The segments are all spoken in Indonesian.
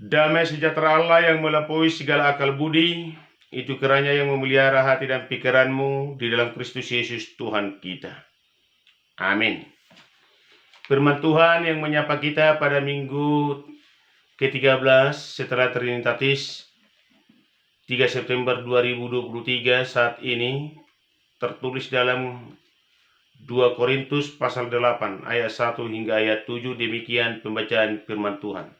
Damai sejahtera Allah yang melampaui segala akal budi, itu kiranya yang memelihara hati dan pikiranmu di dalam Kristus Yesus Tuhan kita. Amin. Firman Tuhan yang menyapa kita pada minggu ke-13 setelah Trinitatis 3 September 2023 saat ini tertulis dalam 2 Korintus pasal 8 ayat 1 hingga ayat 7. Demikian pembacaan firman Tuhan.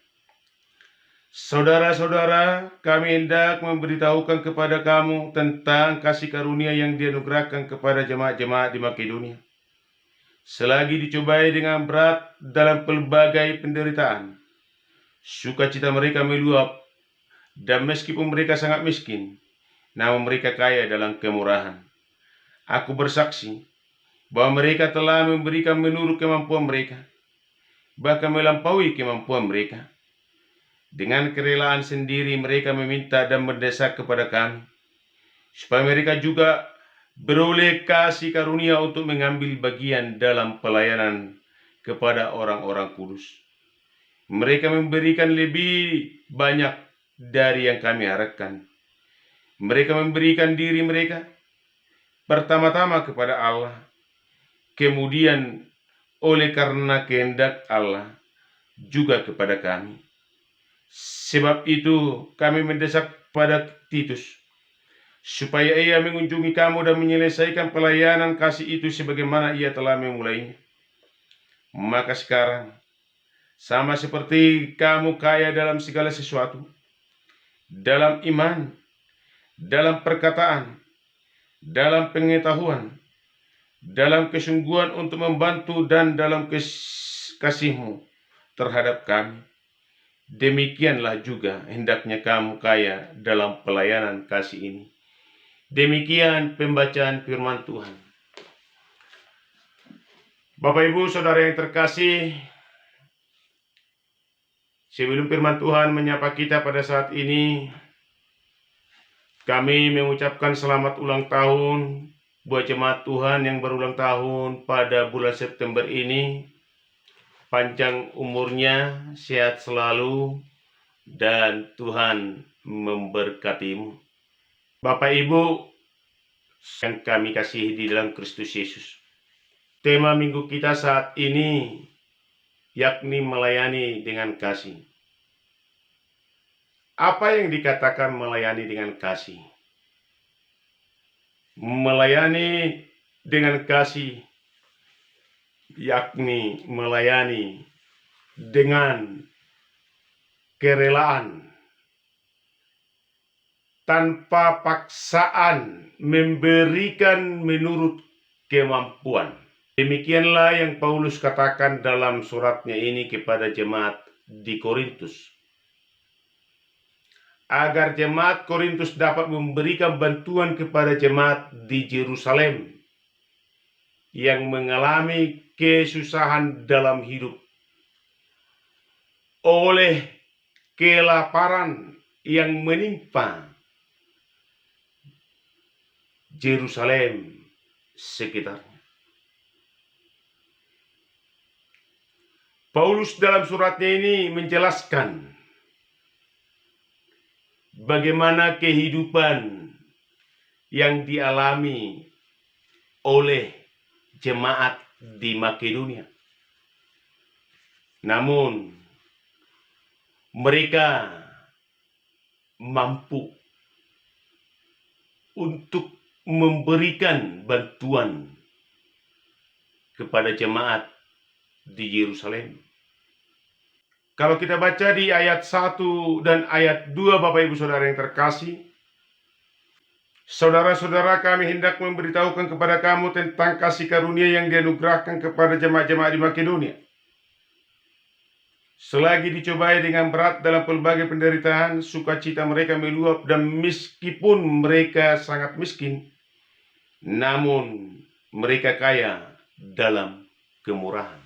Saudara-saudara, kami hendak memberitahukan kepada kamu tentang kasih karunia yang dianugerahkan kepada jemaat-jemaat di Makedonia. Selagi dicobai dengan berat dalam pelbagai penderitaan, sukacita mereka meluap, dan meskipun mereka sangat miskin, namun mereka kaya dalam kemurahan. Aku bersaksi bahwa mereka telah memberikan menurut kemampuan mereka, bahkan melampaui kemampuan mereka. Dengan kerelaan sendiri mereka meminta dan mendesak kepada kami, supaya mereka juga beroleh kasih karunia untuk mengambil bagian dalam pelayanan kepada orang-orang kudus. Mereka memberikan lebih banyak dari yang kami harapkan. Mereka memberikan diri mereka pertama-tama kepada Allah, kemudian oleh karena kehendak Allah juga kepada kami. Sebab itu kami mendesak pada Titus, supaya ia mengunjungi kamu dan menyelesaikan pelayanan kasih itu sebagaimana ia telah memulainya. Maka sekarang, sama seperti kamu kaya dalam segala sesuatu, dalam iman, dalam perkataan, dalam pengetahuan, dalam kesungguhan untuk membantu, dan dalam kasihmu terhadap kami, demikianlah juga hendaknya kamu kaya dalam pelayanan kasih ini. Demikian pembacaan firman Tuhan. Bapak Ibu Saudara yang terkasih, sebelum firman Tuhan menyapa kita pada saat ini, kami mengucapkan selamat ulang tahun buat jemaat Tuhan yang berulang tahun pada bulan September ini. Panjang umurnya, sehat selalu, dan Tuhan memberkatimu. Bapak Ibu yang kami kasihi di dalam Kristus Yesus, tema minggu kita saat ini yakni melayani dengan kasih. Apa yang dikatakan melayani dengan kasih? Melayani dengan kasih yakni melayani dengan kerelaan, tanpa paksaan, memberikan menurut kemampuan. Demikianlah yang Paulus katakan dalam suratnya ini kepada jemaat di Korintus, agar jemaat Korintus dapat memberikan bantuan kepada jemaat di Yerusalem yang mengalami kesusahan dalam hidup oleh kelaparan yang menimpa Yerusalem sekitarnya. Paulus dalam suratnya ini menjelaskan bagaimana kehidupan yang dialami oleh jemaat di Makedonia. Namun mereka mampu untuk memberikan bantuan kepada jemaat di Yerusalem. Kalau kita baca di ayat 1 dan ayat 2, Bapak Ibu Saudara yang terkasih, saudara-saudara, kami hendak memberitahukan kepada kamu tentang kasih karunia yang dianugerahkan kepada jemaat-jemaat di Makedonia. Selagi dicobai dengan berat dalam pelbagai penderitaan, sukacita mereka meluap, dan meskipun mereka sangat miskin, namun mereka kaya dalam kemurahan.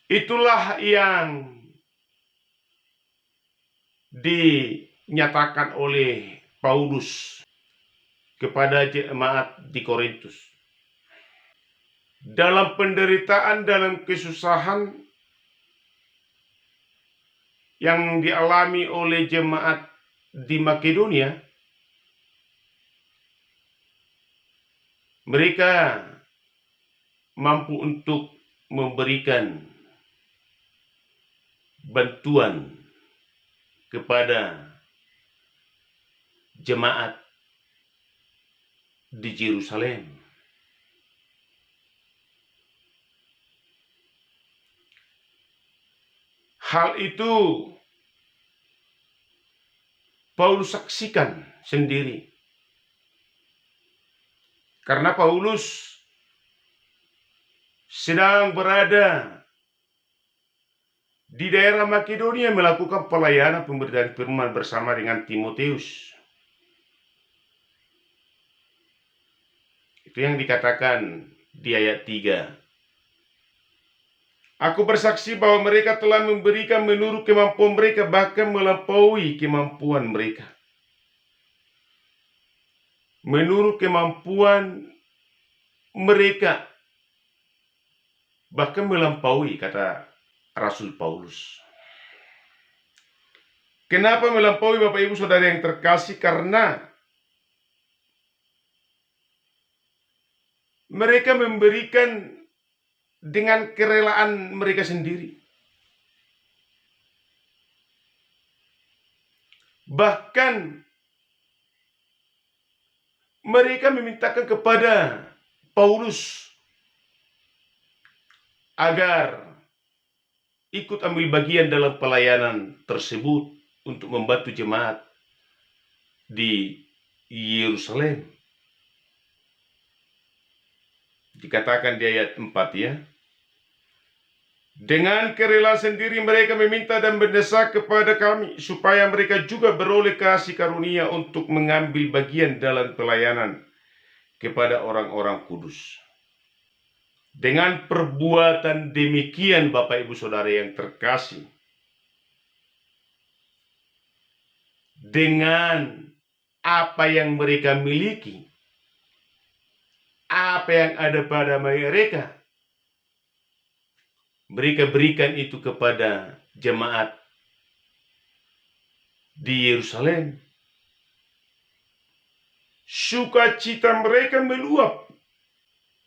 Itulah yang dinyatakan oleh Paulus kepada jemaat di Korintus. Dalam penderitaan, dalam kesusahan, yang dialami oleh jemaat di Makedonia, mereka mampu untuk memberikan bantuan kepada jemaat di Yerusalem. Hal itu Paulus saksikan sendiri. Karena Paulus sedang berada di daerah Makedonia melakukan pelayanan pemberitaan firman bersama dengan Timotius. Itu yang dikatakan di ayat 3. Aku bersaksi bahwa mereka telah memberikan menurut kemampuan mereka, bahkan melampaui kemampuan mereka. Menurut kemampuan mereka, bahkan melampaui, kata Rasul Paulus. Kenapa melampaui, Bapak Ibu Saudara yang terkasih? Karena mereka memberikan dengan kerelaan mereka sendiri. Bahkan mereka memintakan kepada Paulus agar ikut ambil bagian dalam pelayanan tersebut untuk membantu jemaat di Yerusalem. Dikatakan di ayat 4 ya. Dengan kerelaan sendiri mereka meminta dan mendesak kepada kami supaya mereka juga beroleh kasih karunia untuk mengambil bagian dalam pelayanan kepada orang-orang kudus. Dengan perbuatan demikian, Bapak Ibu Saudara yang terkasih, dengan apa yang mereka miliki, apa yang ada pada mereka, mereka berikan itu kepada jemaat di Yerusalem. Sukacita mereka meluap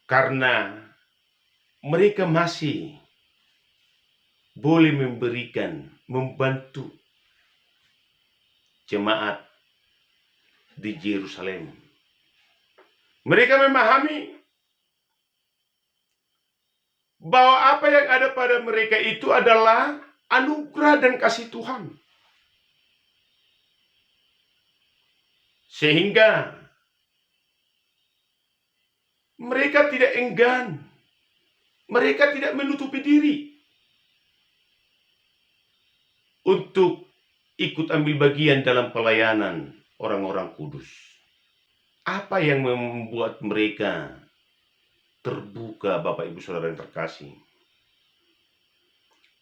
karena mereka masih boleh memberikan, membantu jemaat di Yerusalem. Mereka memahami bahwa apa yang ada pada mereka itu adalah anugerah dan kasih Tuhan. Sehingga mereka tidak enggan, mereka tidak menutupi diri untuk ikut ambil bagian dalam pelayanan orang-orang kudus. Apa yang membuat mereka terbuka, Bapak Ibu Saudara yang terkasih?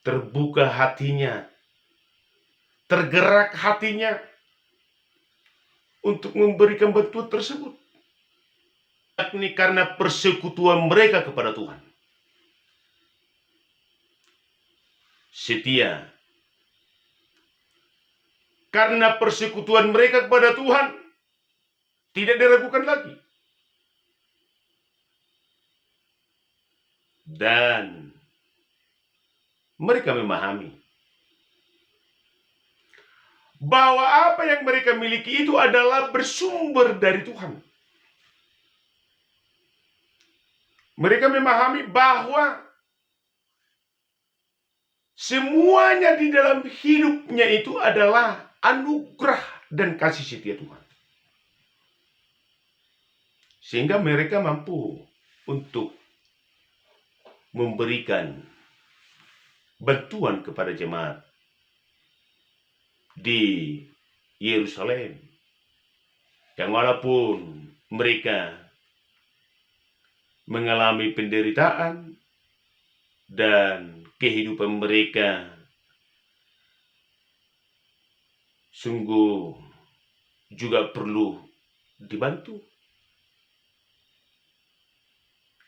Terbuka hatinya, tergerak hatinya untuk memberikan bantuan tersebut. Yakni karena persekutuan mereka kepada Tuhan. Setia. Karena persekutuan mereka kepada Tuhan tidak diragukan lagi. Dan mereka memahami bahwa apa yang mereka miliki itu adalah bersumber dari Tuhan. Mereka memahami bahwa semuanya di dalam hidupnya itu adalah anugerah dan kasih setia Tuhan. Sehingga mereka mampu untuk memberikan bantuan kepada jemaat di Yerusalem. Yang walaupun mereka mengalami penderitaan dan kehidupan mereka sungguh juga perlu dibantu.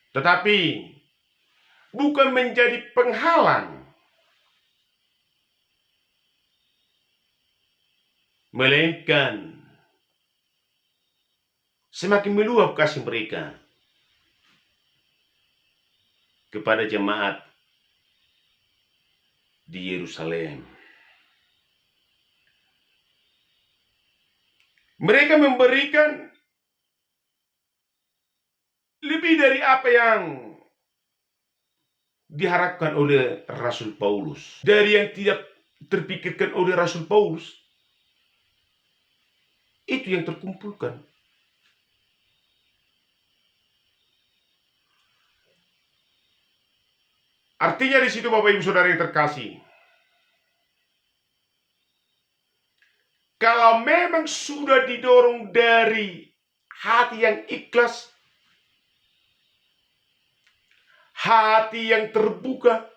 Tetapi bukan menjadi penghalang melainkan semakin meluap kasih mereka kepada jemaat di Yerusalem. Mereka memberikan lebih dari apa yang diharapkan oleh Rasul Paulus. Dari yang tidak terpikirkan oleh Rasul Paulus, itu yang terkumpulkan. Artinya di situ Bapak Ibu Saudara yang terkasih, kalau memang sudah didorong dari hati yang ikhlas, hati yang terbuka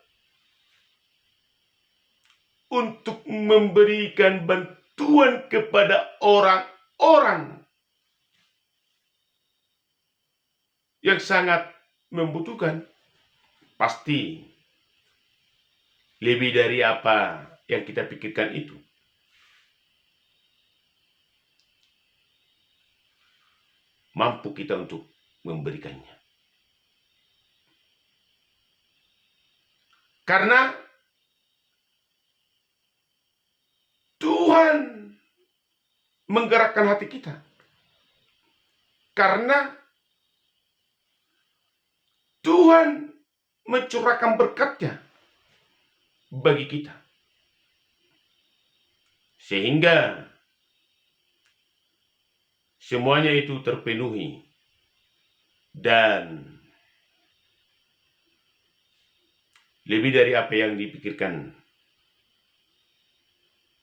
untuk memberikan bantuan kepada orang-orang yang sangat membutuhkan, pasti lebih dari apa yang kita pikirkan itu. Mampu kita untuk memberikannya. Karena Tuhan menggerakkan hati kita. Karena Tuhan mencurahkan berkat-Nya bagi kita. Sehingga semuanya itu terpenuhi dan lebih dari apa yang dipikirkan.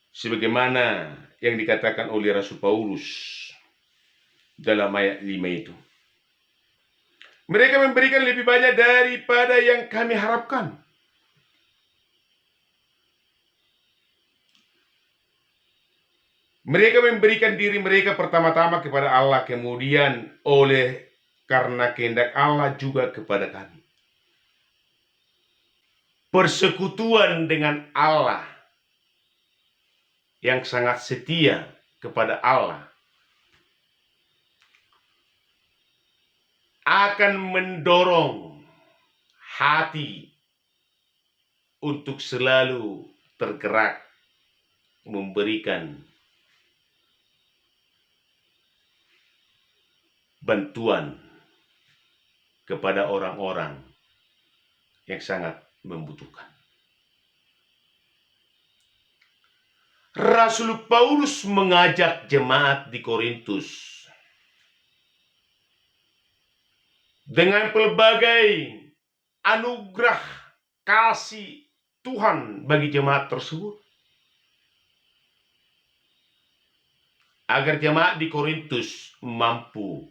Sebagaimana yang dikatakan oleh Rasul Paulus dalam ayat 5 itu. Mereka memberikan lebih banyak daripada yang kami harapkan. Mereka memberikan diri mereka pertama-tama kepada Allah, kemudian oleh karena kehendak Allah juga kepada kami. Persekutuan dengan Allah yang sangat setia kepada Allah akan mendorong hati untuk selalu tergerak memberikan bantuan kepada orang-orang yang sangat membutuhkan. Rasul Paulus mengajak jemaat di Korintus dengan pelbagai anugerah kasih Tuhan bagi jemaat tersebut, agar jemaat di Korintus mampu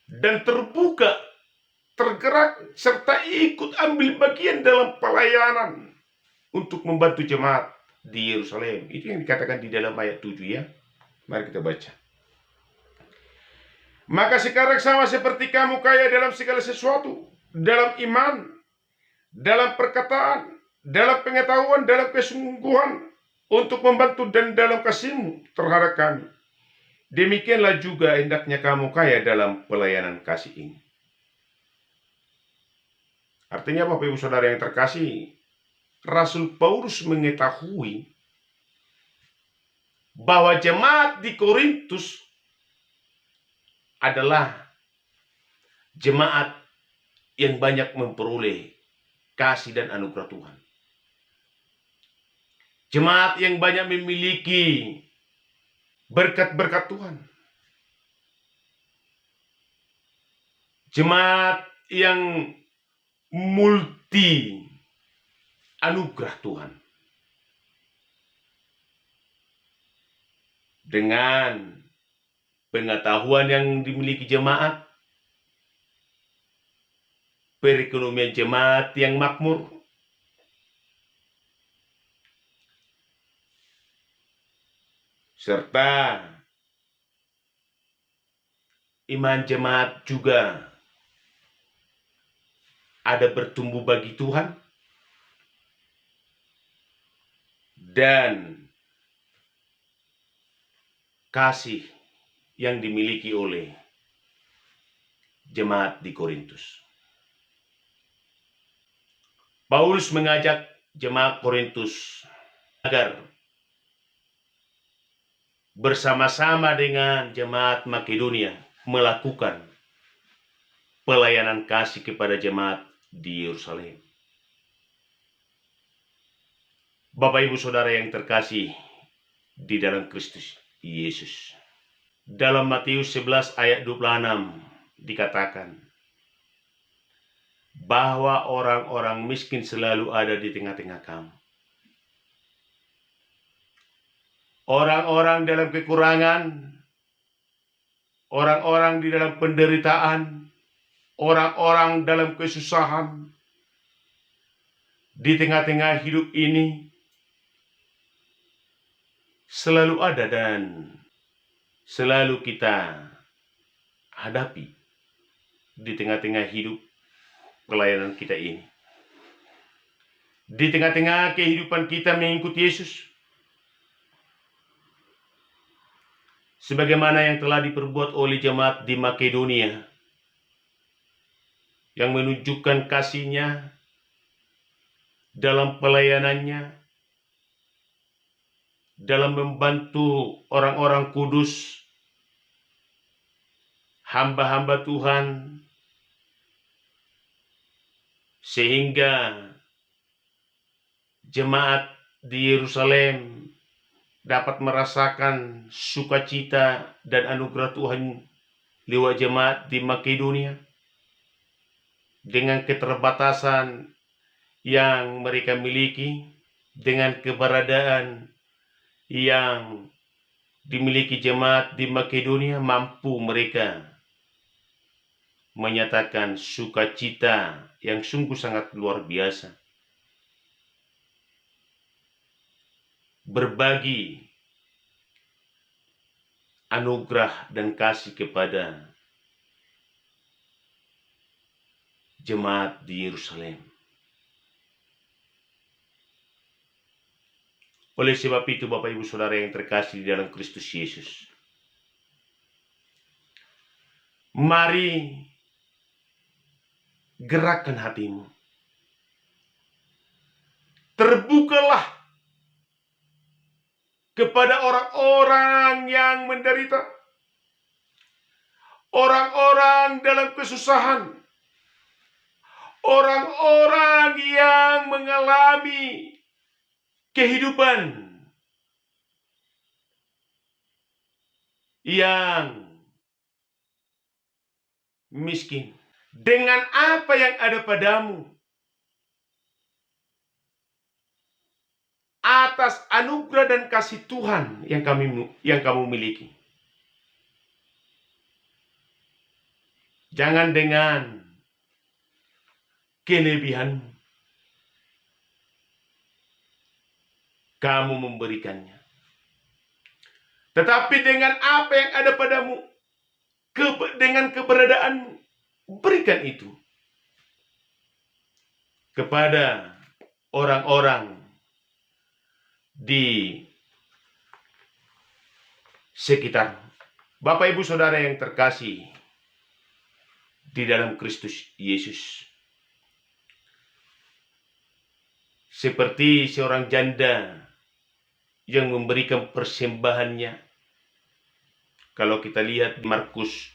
dan terbuka, tergerak, serta ikut ambil bagian dalam pelayanan untuk membantu jemaat di Yerusalem. Itu yang dikatakan di dalam ayat 7 ya. Mari kita baca. Maka sekarang sama seperti kamu kaya dalam segala sesuatu, dalam iman, dalam perkataan, dalam pengetahuan, dalam kesungguhan, untuk membantu dan dalam kasihmu terhadap kami. Demikianlah juga hendaknya kamu kaya dalam pelayanan kasih ini. Artinya Bapak Ibu Saudara yang terkasih, Rasul Paulus mengetahui bahwa jemaat di Korintus adalah jemaat yang banyak memperoleh kasih dan anugerah Tuhan. Jemaat yang banyak memiliki berkat-berkat Tuhan. Jemaat yang multi anugerah Tuhan. Dengan pengetahuan yang dimiliki jemaat, perekonomian jemaat yang makmur, serta iman jemaat juga ada bertumbuh bagi Tuhan, dan kasih yang dimiliki oleh jemaat di Korintus. Paulus mengajak jemaat Korintus agar bersama-sama dengan jemaat Makedonia melakukan pelayanan kasih kepada jemaat di Yerusalem. Bapak Ibu Saudara yang terkasih di dalam Kristus Yesus. Dalam Matius 11 ayat 26 dikatakan bahwa orang-orang miskin selalu ada di tengah-tengah kamu. Orang-orang dalam kekurangan, orang-orang di dalam penderitaan, orang-orang dalam kesusahan, di tengah-tengah hidup ini selalu ada dan selalu kita hadapi di tengah-tengah hidup pelayanan kita ini. Di tengah-tengah kehidupan kita mengikuti Yesus, sebagaimana yang telah diperbuat oleh jemaat di Makedonia, yang menunjukkan kasihnya dalam pelayanannya, dalam membantu orang-orang kudus, hamba-hamba Tuhan, sehingga jemaat di Yerusalem dapat merasakan sukacita dan anugerah Tuhan lewat jemaat di Makedonia. Dengan keterbatasan yang mereka miliki, dengan keberadaan yang dimiliki jemaat di Makedonia, mampu mereka menyatakan sukacita yang sungguh sangat luar biasa. Berbagi anugerah dan kasih kepada jemaat di Yerusalem. Oleh sebab itu, Bapak Ibu Saudara yang terkasih di dalam Kristus Yesus, mari gerakkan hatimu. Terbukalah kepada orang-orang yang menderita, orang-orang dalam kesusahan, orang-orang yang mengalami kehidupan yang miskin. Dengan apa yang ada padamu, atas anugerah dan kasih Tuhan yang kamu miliki, jangan dengan kelebihanmu kamu memberikannya, tetapi dengan apa yang ada padamu, dengan keberadaanmu, berikan itu kepada orang-orang di sekitar. Bapak Ibu Saudara yang terkasih di dalam Kristus Yesus, seperti seorang janda yang memberikan persembahannya. Kalau kita lihat di Markus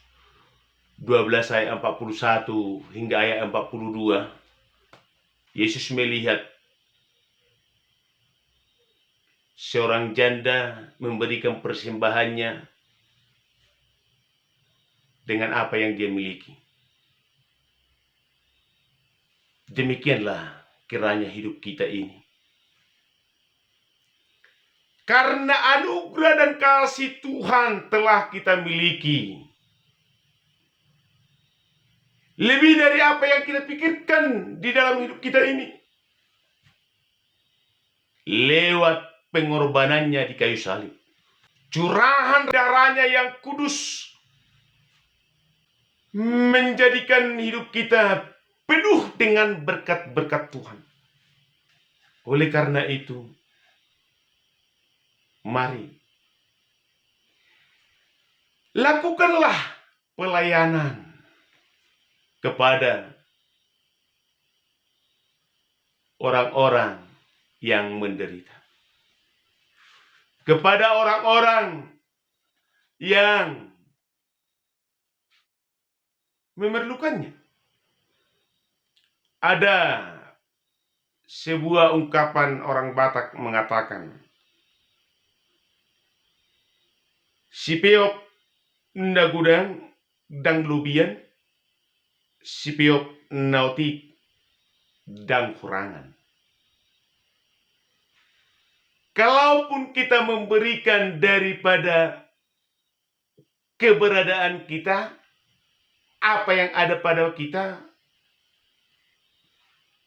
12 ayat 41 hingga ayat 42, Yesus melihat seorang janda memberikan persembahannya dengan apa yang dia miliki. Demikianlah kiranya hidup kita ini. Karena anugerah dan kasih Tuhan telah kita miliki, lebih dari apa yang kita pikirkan di dalam hidup kita ini, lewat pengorbanannya di kayu salib, curahan darahnya yang kudus, menjadikan hidup kita penuh dengan berkat-berkat Tuhan. Oleh karena itu, mari Lakukanlah pelayanan kepada orang-orang yang menderita, kepada orang-orang yang memerlukannya. Ada sebuah ungkapan orang Batak mengatakan, sipeop nagudang dang lubian, sipeop nautik dang kurangan. Kalaupun kita memberikan daripada keberadaan kita, apa yang ada pada kita,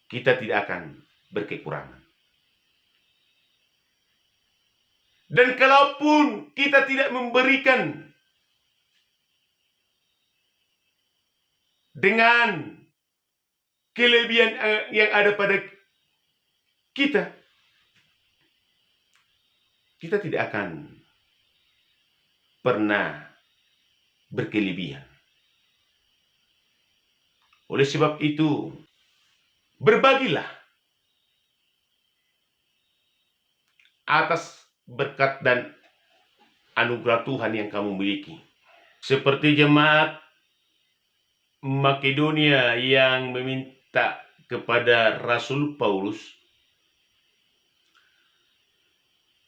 kita tidak akan berkekurangan. Dan kalaupun kita tidak memberikan dengan kelebihan yang ada pada kita, kita tidak akan pernah berkelebihan. Oleh sebab itu, berbagilah atas berkat dan anugerah Tuhan yang kamu miliki. Seperti jemaat Makedonia yang meminta kepada Rasul Paulus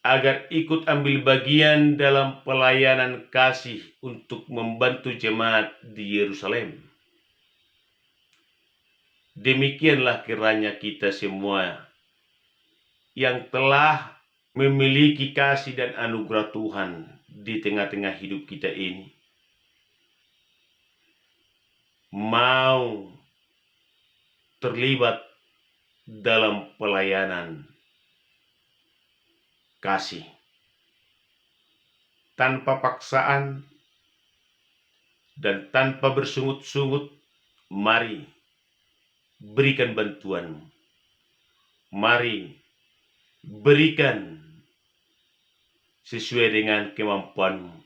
agar ikut ambil bagian dalam pelayanan kasih untuk membantu jemaat di Yerusalem. Demikianlah kiranya kita semua yang telah memiliki kasih dan anugerah Tuhan di tengah-tengah hidup kita ini, mau terlibat dalam pelayanan kasih tanpa paksaan dan tanpa bersungut-sungut. Mari berikan bantuan, mari berikan sesuai dengan kemampuanmu,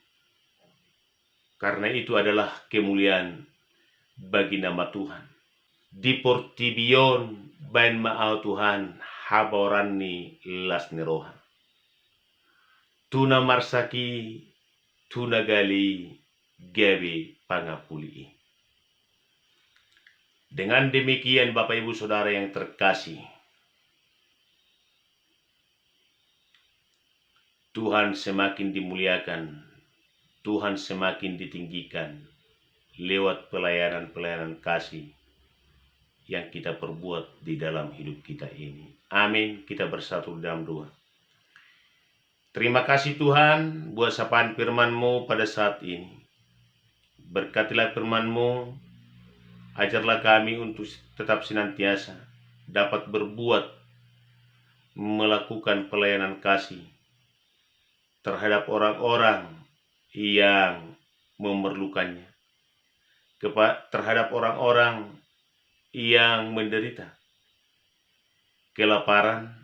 karena itu adalah kemuliaan bagi nama Tuhan. Di Portibion bain maau Tuhan haborani las neroha. Tuna marsaki, tuna gali, gabe pangapuli. Dengan demikian Bapak Ibu Saudara yang terkasih, Tuhan semakin dimuliakan, Tuhan semakin ditinggikan lewat pelayanan-pelayanan kasih yang kita perbuat di dalam hidup kita ini. Amin. Kita bersatu dalam doa. Terima kasih Tuhan buat sapaan firman-Mu pada saat ini. Berkatilah firman-Mu, ajarlah kami untuk tetap senantiasa dapat berbuat, melakukan pelayanan kasih terhadap orang-orang yang memerlukannya, terhadap orang-orang yang menderita kelaparan,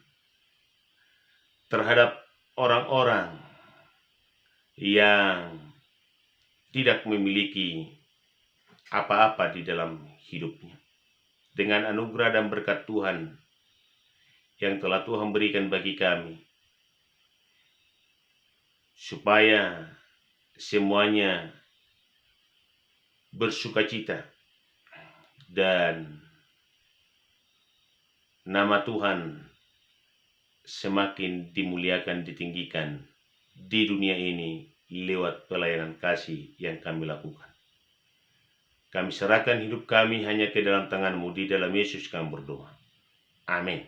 terhadap orang-orang yang tidak memiliki apa-apa di dalam hidupnya. Dengan anugerah dan berkat Tuhan yang telah Tuhan berikan bagi kami, supaya semuanya bersukacita dan nama Tuhan semakin dimuliakan, ditinggikan di dunia ini lewat pelayanan kasih yang kami lakukan. Kami serahkan hidup kami hanya ke dalam tangan-Mu, di dalam Yesus kami berdoa. Amin.